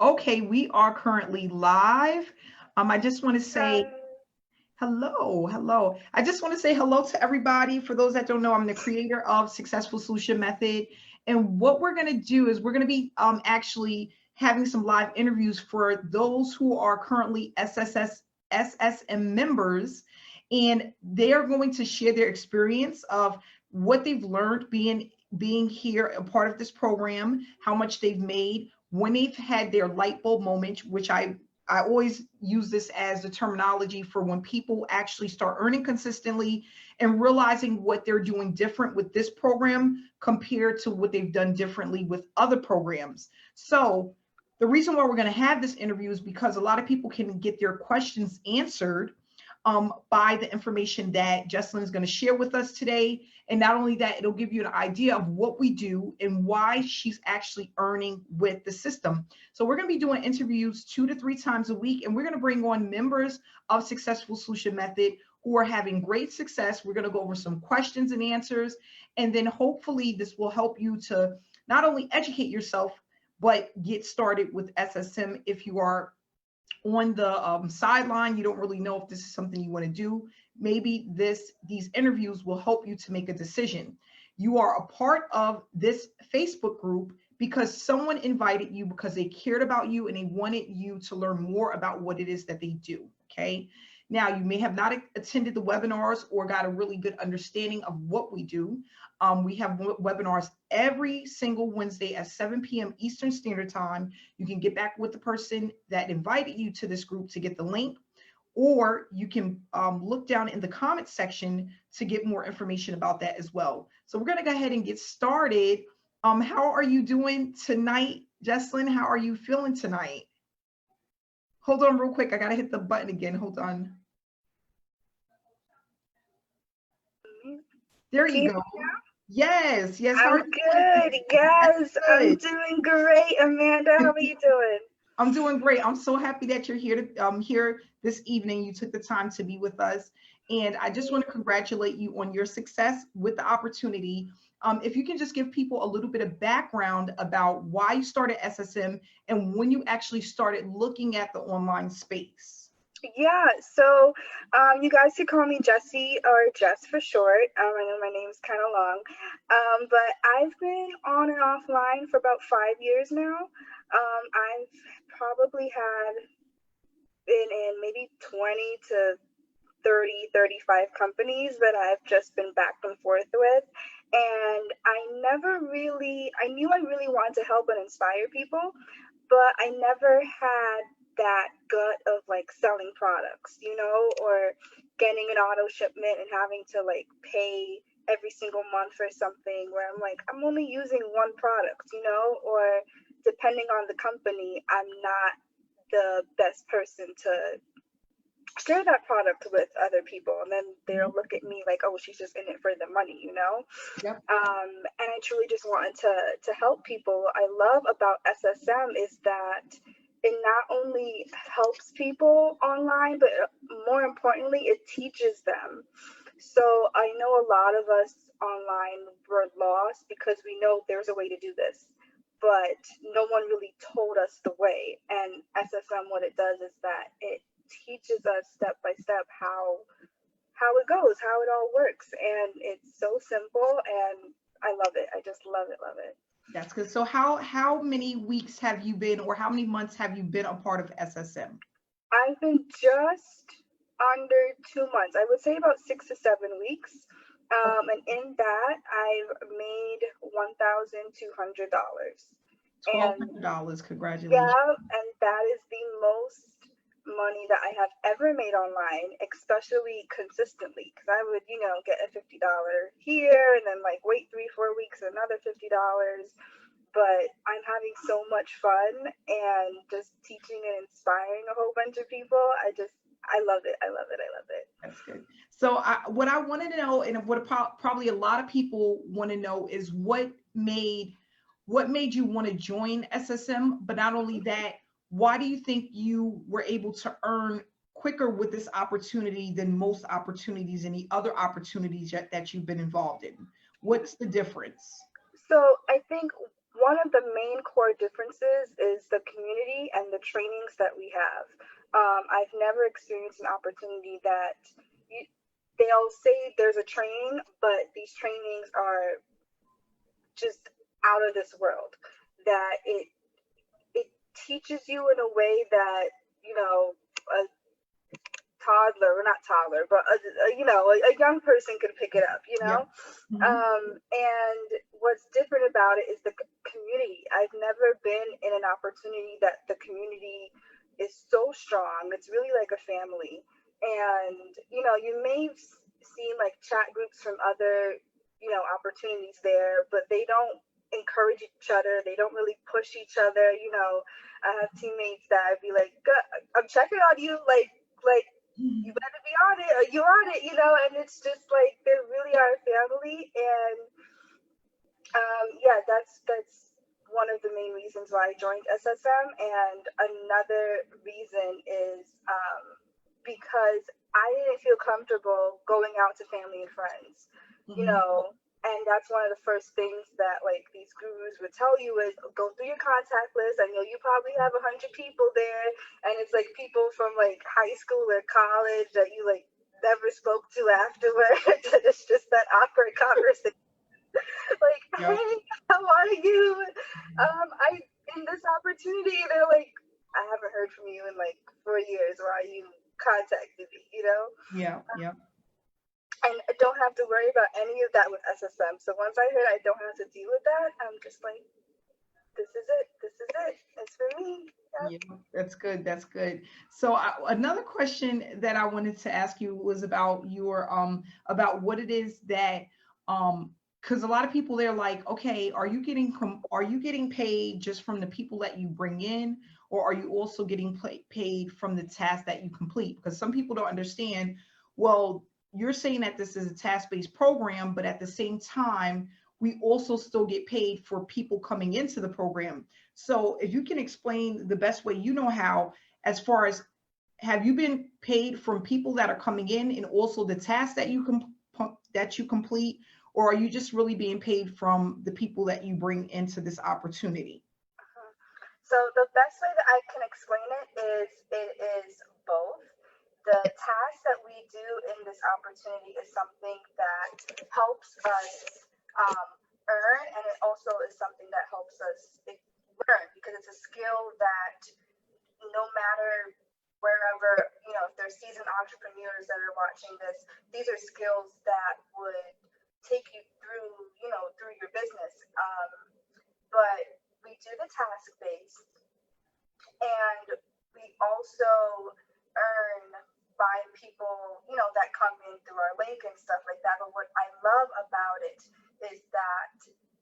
Okay, we are currently live. I just want to say Hi. hello. I just want to say hello to everybody. For those that don't know, I'm the creator of Successful Solution Method. And what we're going to do is we're going to be actually having some live interviews for those who are currently SSM members. And they are going to share their experience of what they've learned being here a part of this program, how much they've made, when they've had their light bulb moment, which I always use this as the terminology for when people actually start earning consistently and realizing what they're doing different with this program compared to what they've done differently with other programs. So the reason why we're going to have this interview is because a lot of people can get their questions answered by the information that Jesselyne is going to share with us today. And not only that, it'll give you an idea of what we do and why she's actually earning with the system. So we're going to be doing interviews 2 to 3 times a week, and we're going to bring on members of Successful Solution Method who are having great success. We're going to go over some questions and answers, and then hopefully this will help you to not only educate yourself, but get started with SSM if you are on the sideline, you don't really know if this is something you want to do. Maybe these interviews will help you to make a decision. You are a part of this Facebook group because someone invited you because they cared about you and they wanted you to learn more about what it is that they do. Okay. Now, you may have not attended the webinars or got a really good understanding of what we do. We have webinars every single Wednesday at 7 p.m. Eastern Standard Time. You can get back with the person that invited you to this group to get the link, or you can look down in the comments section to get more information about that as well. So we're going to go ahead and get started. How are you doing tonight, Jesselyne? How are you feeling tonight? Hold on real quick. I got to hit the button again. Hold on. There Can you you, go. Yes. How are I'm you doing good. today? That's Yes, I'm good. doing great, Amanda. How are you doing? I'm doing great. I'm so happy that you're here here this evening. You took the time to be with us, and I just want to congratulate you on your success with the opportunity. If you can just give people a little bit of background about why you started SSM and when you actually started looking at the online space. Yeah, so you guys could call me Jessie or Jess for short. I know my name's kind of long, but I've been on and offline for about 5 years now. I've probably had been in maybe 20 to 30, 35 companies that I've just been back and forth with. And I knew I really wanted to help and inspire people, but I never had that gut of like selling products, or getting an auto shipment and having to like pay every single month for something where I'm like, I'm only using one product, or depending on the company, I'm not the best person to share that product with other people, and then they'll Mhm. look at me like, oh, she's just in it for the money. Yep. And I truly just wanted to help people. I love about SSM is that it not only helps people online, but more importantly, it teaches them. So I know a lot of us online were lost because we know there's a way to do this, but no one really told us the way. And SSM, what it does is that it teaches us step by step how it goes, how it all works, and it's so simple. And I love it. I just love it, love it. That's good. So how many weeks have you been, or how many months have you been a part of SSM? I've been just under 2 months. I would say about 6 to 7 weeks. And in that, I've made $1,200. And $1,200. Congratulations. yeah, and that is the most money that I have ever made online, especially consistently. Because I would, get a $50 here and then like wait 3, 4 weeks, another $50. But I'm having so much fun and just teaching and inspiring a whole bunch of people. I love it. I love it. I love it. That's good. So what I wanted to know, and what probably a lot of people want to know, is what made you want to join SSM? But not only that, why do you think you were able to earn quicker with this opportunity than most opportunities and the other opportunities that you've been involved in? What's the difference? So I think one of the main core differences is the community and the trainings that we have. I've never experienced an opportunity that you, they'll say there's a training, but these trainings are just out of this world. That it teaches you in a way that, you know, a toddler, or not toddler, but a young person could pick it up, you Yeah. know. And what's different about it is the community. I've never been in an opportunity that the community is so strong. It's really like a family. And you know, you may have seen like chat groups from other, you know, opportunities there, but they don't encourage each other. They don't really push each other. You know, I have teammates that I'd be like, I'm checking on you, like you better be on it or you on it, you know. And it's just like they really are a family. And yeah, that's one of the main reasons why I joined SSM. And another reason is because I didn't feel comfortable going out to family and friends, you know. And that's one of the first things that like these gurus would tell you is go through your contact list. I know you probably have 100 people there, and it's like people from like high school or college that you like never spoke to afterwards. And it's just that awkward conversation. Like, Yeah. hey, how are you? I in this opportunity, they're like, I haven't heard from you in like 4 years. Why you contacted me? You know? Yeah. Yeah. And I don't have to worry about any of that with SSM. So once I heard I don't have to deal with that, I'm just like, this is it. This is it. It's for me. Yeah, that's good. That's good. So another question that I wanted to ask you was about your about what it is that because a lot of people they're like, okay, are you getting paid just from the people that you bring in, or are you also getting paid from the task that you complete? Because some people don't understand. Well, you're saying that this is a task-based program, but at the same time, we also still get paid for people coming into the program. So if you can explain the best way you know how, as far as have you been paid from people that are coming in and also the tasks that you complete, or are you just really being paid from the people that you bring into this opportunity? So the best way that I can explain it is both. The task that we do in this opportunity is something that helps us earn, and it also is something that helps us learn, because it's a skill that no matter wherever, you know, if there's seasoned entrepreneurs that are watching this, these are skills that would take you through, you know, through your business. But we do the task based, and we also earn by people, you know, that come in through our link and stuff like that. But what I love about it is that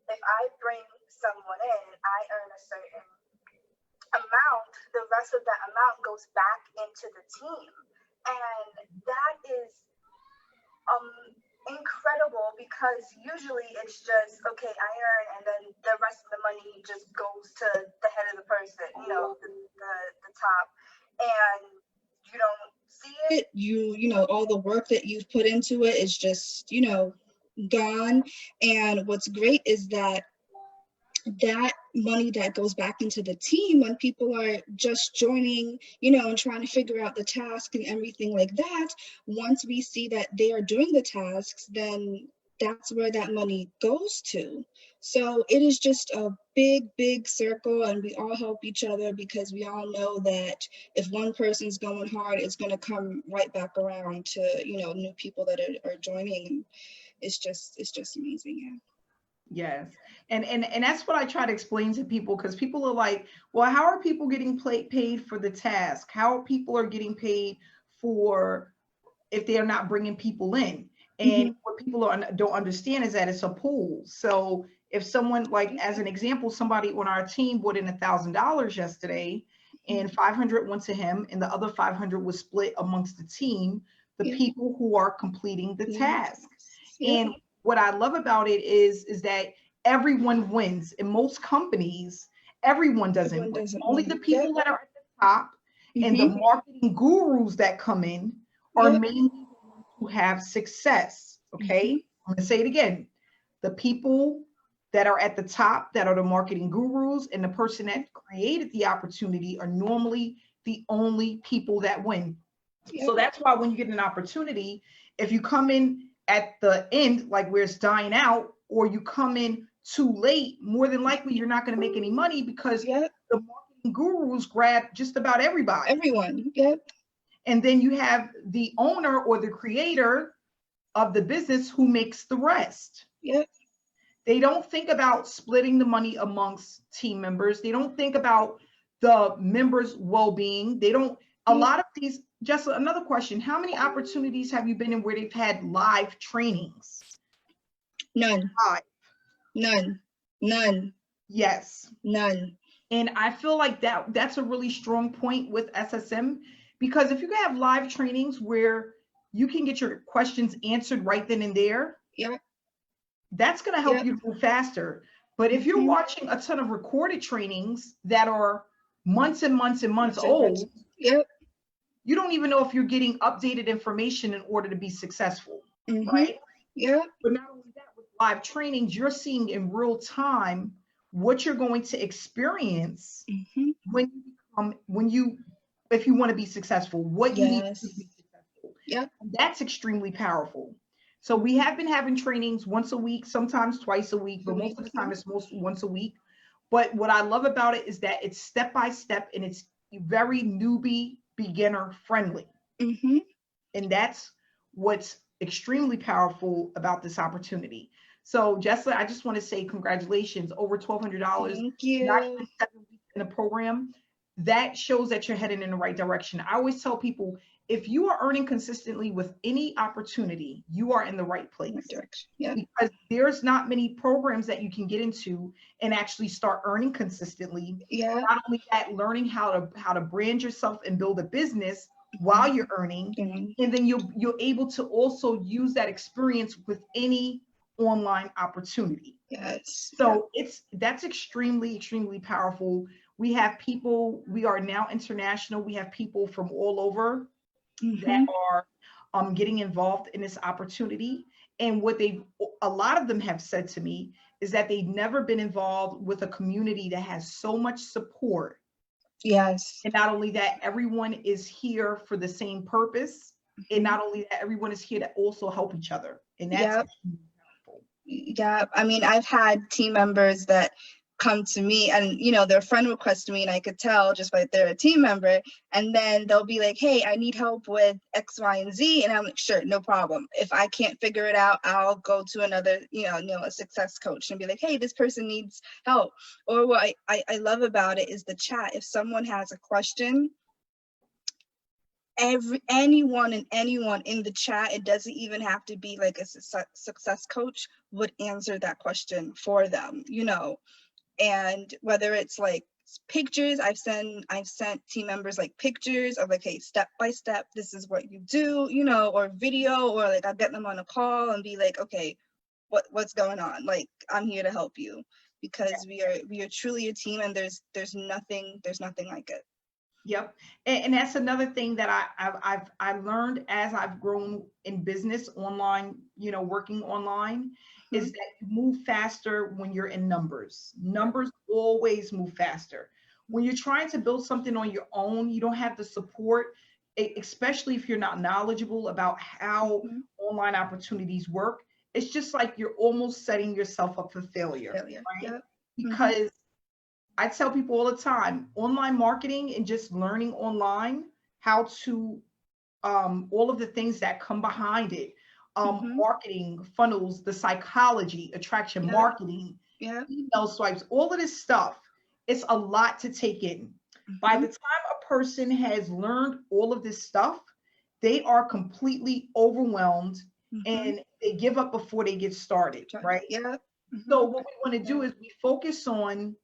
if I bring someone in and I earn a certain amount, the rest of that amount goes back into the team. And that is incredible, because usually it's just, okay, I earn, and then the rest of the money just goes to the head of the person, you know, the top. And you don't see it. You know, all the work that you've put into it is just, you know, gone. And what's great is that money that goes back into the team when people are just joining, you know, and trying to figure out the task and everything like that, once we see that they are doing the tasks, then that's where that money goes to. So it is just a big circle, and we all help each other, because we all know that if one person's going hard, it's going to come right back around to, you know, new people that are joining. It's just amazing. Yeah. Yes. And that's what I try to explain to people, because people are like, well, how are people getting paid for the task? How people are getting paid for if they're not bringing people in? And what people don't understand is that it's a pool. So if someone, like as an example, somebody on our team brought in $1,000 yesterday, and 500 went to him, and the other 500 was split amongst the team, the people who are completing the task. And what I love about it is that everyone wins. In most companies, everyone doesn't win. Only the people that are at the top and the marketing gurus that come in are mainly the ones who have success. Okay, I'm going to say it again. The people that are at the top, that are the marketing gurus, and the person that created the opportunity are normally the only people that win. So that's why when you get an opportunity, if you come in at the end, like where it's dying out, or you come in too late, more than likely you're not going to make any money, because the marketing gurus grab just about everybody. Everyone. And then you have the owner or the creator of the business who makes the rest. They don't think about splitting the money amongst team members. They don't think about the members' well-being. They don't, a lot of these, just another question, how many opportunities have you been in where they've had live trainings? None. Live. None. Yes. None. And I feel like that's a really strong point with SSM, because if you can have live trainings where you can get your questions answered right then and there, that's going to help you move faster. But if you're watching a ton of recorded trainings that are months and months and months old, you don't even know if you're getting updated information in order to be successful, right? But not only that, with live trainings, you're seeing in real time what you're going to experience if you want to be successful, what you need to be successful. And that's extremely powerful. So we have been having trainings once a week, sometimes twice a week, but most of the time it's mostly once a week. But what I love about it is that it's step by step, and it's very newbie beginner friendly. And that's what's extremely powerful about this opportunity. So Jesselyne, I just want to say congratulations, over $1,200. Thank you. Not even 7 weeks in the program. That shows that you're heading in the right direction. I always tell people, if you are earning consistently with any opportunity, you are in the right place. Because there's not many programs that you can get into and actually start earning consistently. Not only that, learning how to brand yourself and build a business while you're earning, and then you're able to also use that experience with any online opportunity. So that's extremely powerful. We have people, we are now international. We have people from all over that are getting involved in this opportunity. And what a lot of them have said to me is that they've never been involved with a community that has so much support. And not only that, everyone is here for the same purpose. And not only that, everyone is here to also help each other. And that's powerful. I mean, I've had team members that come to me and, you know, their friend requests me, and I could tell just by they're a team member, and then they'll be like, hey, I need help with X, Y, and Z. And I'm like, sure, no problem. If I can't figure it out, I'll go to another, a success coach and be like, hey, this person needs help. Or what I love about it is the chat. If someone has a question, anyone in the chat, it doesn't even have to be like a success coach, would answer that question for them, and whether it's like pictures, I've sent team members like pictures of like, hey, step by step, this is what you do, or video, or like I'll get them on a call and be like, okay, what's going on? Like, I'm here to help you, because we are truly a team, and there's nothing like it. Yep. And that's another thing that I've learned as I've grown in business online, working online, is that you move faster when you're in numbers. Numbers always move faster. When you're trying to build something on your own, you don't have the support, especially if you're not knowledgeable about how online opportunities work. It's just like you're almost setting yourself up for failure. Right? Because I tell people all the time, online marketing and just learning online how to, all of the things that come behind it, marketing, funnels, the psychology, attraction marketing, email swipes, all of this stuff, it's a lot to take in. By the time a person has learned all of this stuff, they are completely overwhelmed and they give up before they get started, right? So what we want to do is we focus on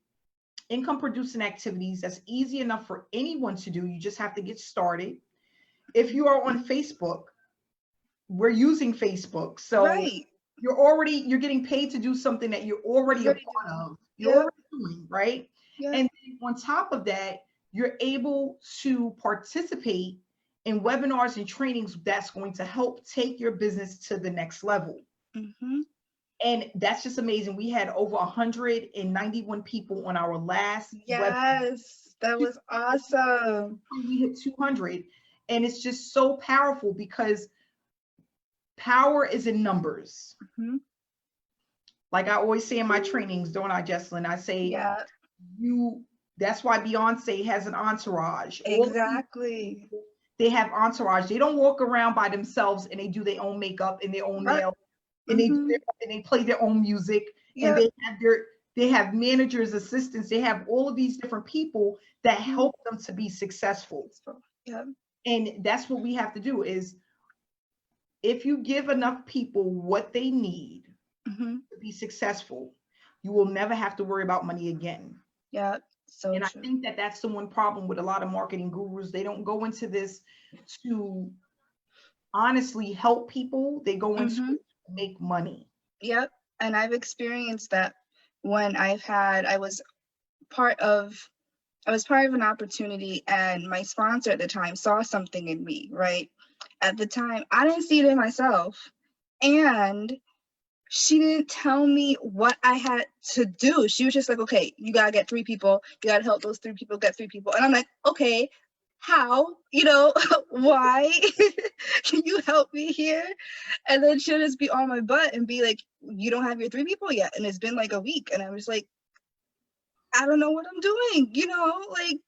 income producing activities that's easy enough for anyone to do. You just have to get started. If you are on Facebook, we're using Facebook. So you're getting paid to do something that you're already a part of. You're already doing, right? And then on top of that, you're able to participate in webinars and trainings that's going to help take your business to the next level. And that's just amazing. We had over 191 people on our last web. Yes, that was awesome. We hit 200. And it's just so powerful because power is in numbers. Mm-hmm. Like I always say in my trainings, don't I, Jesselyne? I say, Yeah, that's why Beyonce has an entourage. exactly. They have entourage. They don't walk around by themselves and they do their own makeup and their own Right. nails and Mm-hmm. they play their own music and Yep. they have managers, assistants. They have all of these different people that help them to be successful. Yep. And that's what we have to do is if you give enough people what they need Mm-hmm. to be successful, you will never have to worry about money again. Yeah, so And I true. think that that's the one problem with a lot of marketing gurus. They don't go into this to honestly help people. They go into Mm-hmm. it to make money. Yep. And I've experienced that when I was part of an opportunity, and my sponsor at the time saw something in me, right? At the time, I didn't see it in myself. And she didn't tell me what I had to do. She was just like, okay, you gotta get 3 people. You gotta help those 3 people get 3 people. And I'm like, okay, how? Why? Can you help me here? And then she'll just be on my butt and be like, you don't have your 3 people yet. And it's been like a week. And I'm just like, I don't know what I'm doing, like,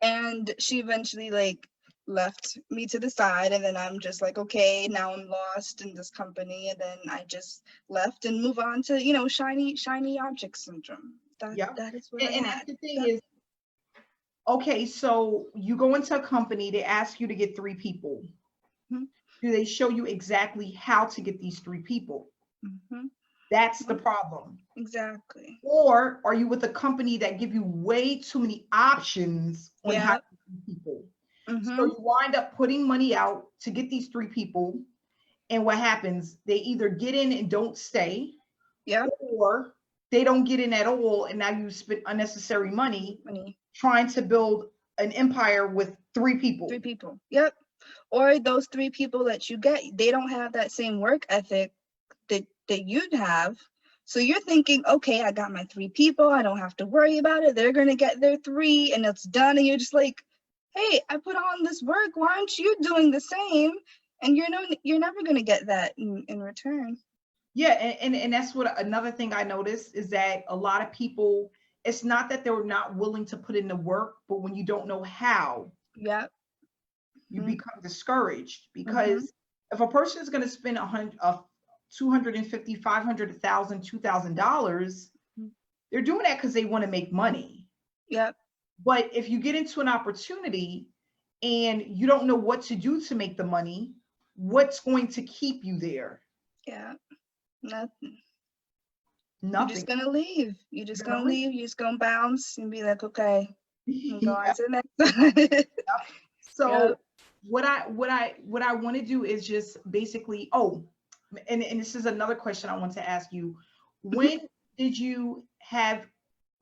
and she eventually like left me to the side, and then I'm just like, okay, now I'm lost in this company, and then I just left and move on to shiny object syndrome. That is what I And had. that's the thing is, okay, so you go into a company, they ask you to get 3 people. Mm-hmm. Do they show you exactly how to get these 3 people? Mm-hmm. That's the problem. Exactly. Or are you with a company that give you way too many options on how to get people? Mm-hmm. So you wind up putting money out to get these 3 people. And what happens? They either get in and don't stay, or they don't get in at all. And now you spend unnecessary money trying to build an empire with 3 people. 3 people. Yep. Or those 3 people that you get, they don't have that same work ethic that you'd have. So you're thinking, okay, I got my 3 people. I don't have to worry about it. They're going to get their 3 and it's done. And you're just like, hey, I put on this work. Why aren't you doing the same? And you're never going to get that in return. Yeah. And that's what another thing I noticed is that a lot of people, it's not that they're not willing to put in the work, but when you don't know how, you become discouraged because if a person is going to spend $250, $500, $1,000, $2,000, they're doing that because they want to make money. Yep. But if you get into an opportunity and you don't know what to do to make the money, what's going to keep you there? Yeah. Nothing. Nothing. You're just gonna leave. You're just gonna leave. You're just gonna bounce and be like, okay, I'm going to the next. So what I want to do is just basically, and this is another question I want to ask you. When did you have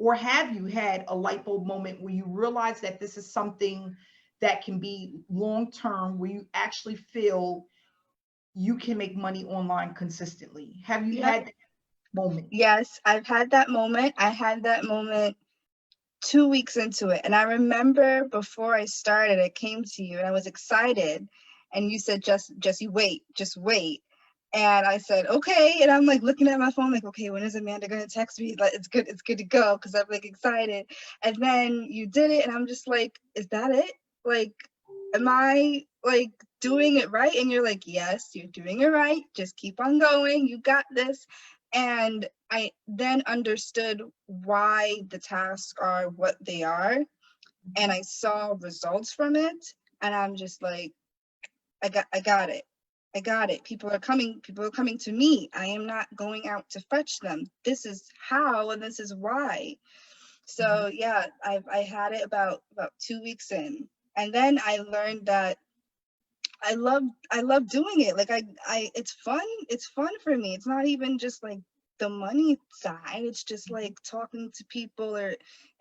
you had a light bulb moment where you realized that this is something that can be long term, where you actually feel you can make money online consistently? Have you had that moment? Yes, I've had that moment. I had that moment 2 weeks into it. And I remember before I started, I came to you and I was excited. And you said, Jesse, wait, just wait. And I said, okay. And I'm like looking at my phone, like, okay, when is Amanda going to text me? Like, it's good to go. Cause I'm like excited. And then you did it. And I'm just like, is that it? Like, am I like doing it right? And you're like, yes, you're doing it right. Just keep on going. You got this. And I then understood why the tasks are what they are. And I saw results from it. And I'm just like, I got it. I got it. People are coming to me. I am not going out to fetch them. This is how, and this is why. So yeah, I had it about 2 weeks in. And then I learned that I love doing it. Like it's fun. It's fun for me. It's not even just like the money side. It's just like talking to people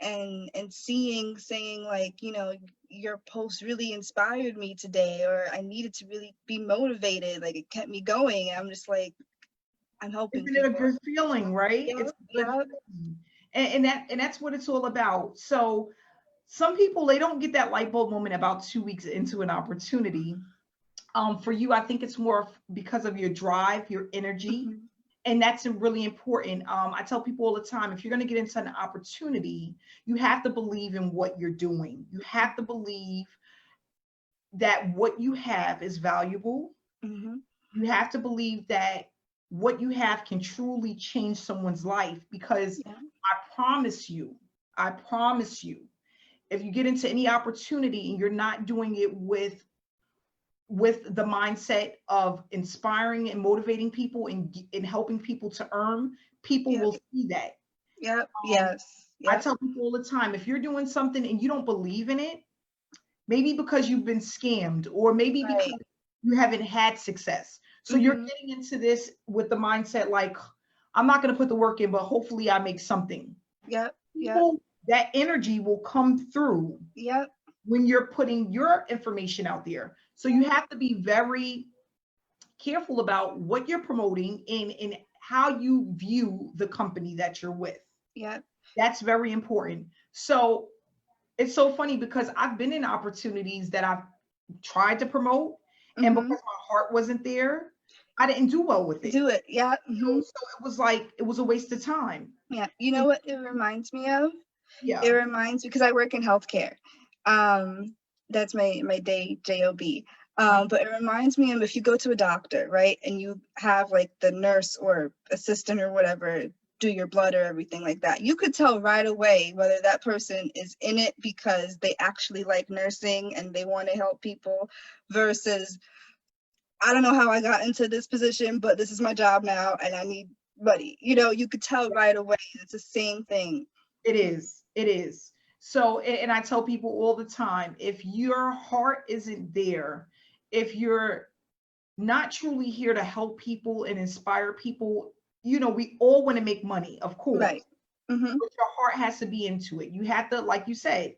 and saying like, your post really inspired me today, or I needed to really be motivated. Like it kept me going. I'm just like, I'm helping Isn't it a people. good feeling, right? Yep, It's a good yep. feeling. And that's what it's all about. So some people, they don't get that light bulb moment about 2 weeks into an opportunity. For you, I think it's more because of your drive, your energy, Mhm. and that's really important. I tell people all the time, if you're going to get into an opportunity, you have to believe in what you're doing. You have to believe that what you have is valuable. Mhm. You have to believe that what you have can truly change someone's life, because Yeah. I promise you, if you get into any opportunity and you're not doing it with the mindset of inspiring and motivating people and helping people to earn, people Yep. will see that. Yep. Um, Yes. I Yep. tell people all the time, if you're doing something and you don't believe in it, maybe because you've been scammed, or maybe because Right. you haven't had success. So you're Mhm. getting into this with the mindset like, I'm not going to put the work in, but hopefully I make something. Yep. Yep. People, that energy will come through Yep. when you're putting your information out there. So you have to be very careful about what you're promoting and how you view the company that you're with. Yep. That's very important. So it's so funny because I've been in opportunities that I've tried to promote, and because Mhm. my heart wasn't there, I didn't do well with it. Do it. Yeah. Mhm. So it was like it was a waste of time. Yeah. You know what it reminds me of? It Yeah. reminds because I work in healthcare. Um, that's my day job. But it reminds me of if you go to a doctor, right, and you have like the nurse or assistant or whatever do your blood or everything like that. You could tell right away whether that person is in it because they actually like nursing and they want to help people versus I don't know how I got into this position, but this is my job now and I need money. You could tell right away. It's the same thing. It is. It is. So, and I tell people all the time, if your heart isn't there, if you're not truly here to help people and inspire people, we all want to make money, of course, Right. Mm-hmm. but your heart has to be into it. You have to, like you said,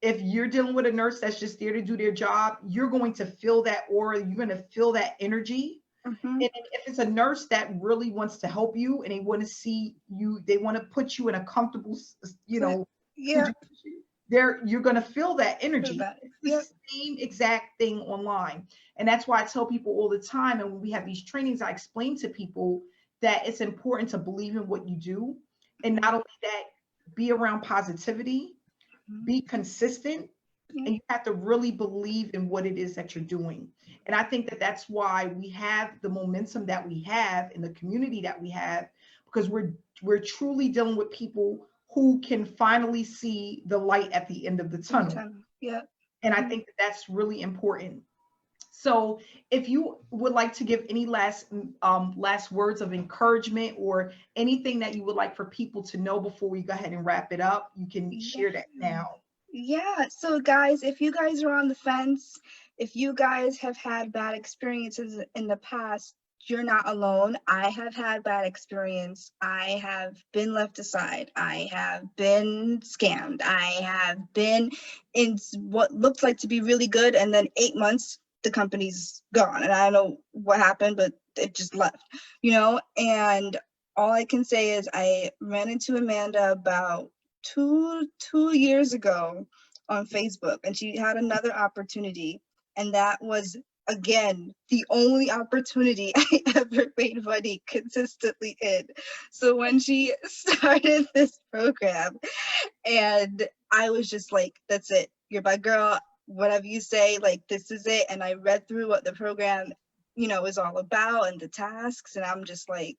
if you're dealing with a nurse that's just there to do their job, you're going to feel that aura, you're going to feel that energy. Mm-hmm. And if it's a nurse that really wants to help you and they want to see you, they want to put you in a comfortable, Yeah. situation, you're going to feel that energy. About it. It's Yep. the same exact thing online. And that's why I tell people all the time. And when we have these trainings, I explain to people that it's important to believe in what you do. And not only that, be around positivity, Mm-hmm. be consistent, Yeah. and you have to really believe in what it is that you're doing. And I think that that's why we have the momentum that we have in the community that we have, because we're truly dealing with people who can finally see the light at the end of the In the tunnel. tunnel. Yep. And I Mm-hmm. think that that's really important. So if you would like to give any last words of encouragement or anything that you would like for people to know before we go ahead and wrap it up, you can Yeah. share that now. Yeah. So, guys, if you guys are on the fence, if you guys have had bad experiences in the past, you're not alone. I have had bad experience. I have been left aside. I have been scammed. I have been in what looked like to be really good, and then 8 months the company's gone, and I don't know what happened, but it just left. And all I can say is I ran into Amanda about two years ago on Facebook, and she had another opportunity, and that was again the only opportunity I ever made money consistently in. So when she started this program, and I was just like, "That's it, you're my girl. Whatever you say, like this is it." And I read through what the program, is all about and the tasks, and I'm just like,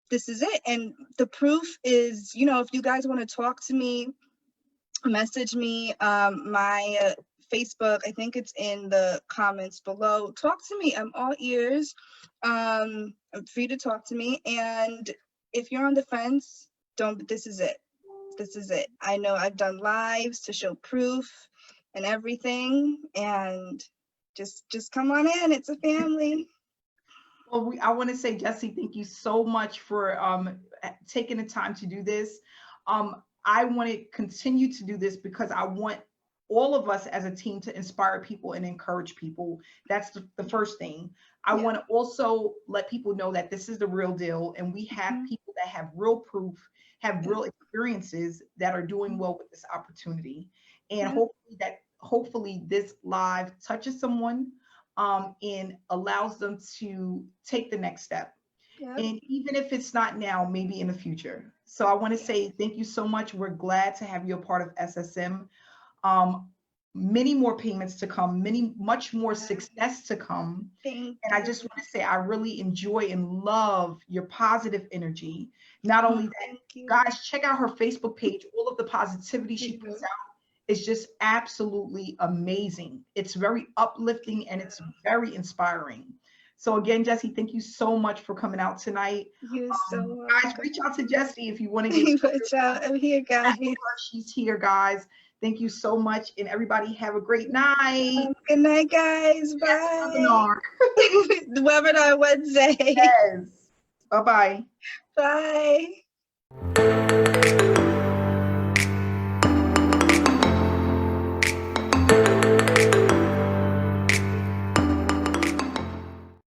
this is it. And the proof is, if you guys want to talk to me, message me. My Facebook, I think it's in the comments below. Talk to me. I'm all ears. I'm free to talk to me. And if you're on the fence, don't. This is it. This is it. I know I've done lives to show proof and everything. And just come on in. It's a family. Well, I want to say, Jesse, thank you so much for taking the time to do this. I want to continue to do this because I want all of us as a team to inspire people and encourage people. That's the first thing. I want to also let people know that this is the real deal, and we have people that have real proof, have real experiences that are doing well with this opportunity. And hopefully this live touches someone, and allows them to take the next step. And even if it's not now, maybe in the future. So I want to say thank you so much. We're glad to have you a part of SSM. Many more payments to come, much more success to come. And I just want to say, I really enjoy and love your positive energy. Not only that, guys, check out her Facebook page. All of the positivity she puts out is just absolutely amazing. It's very uplifting and it's very inspiring. So again, Jessie, thank you so much for coming out tonight. You're so welcome. Guys, reach out to Jessie if you want to get reach out. I'm here, guys. She's here, guys. Thank you so much, and everybody have a great night. Good night, guys. Bye. Webinar. Webinar Wednesday. Yes. Bye-bye. Bye.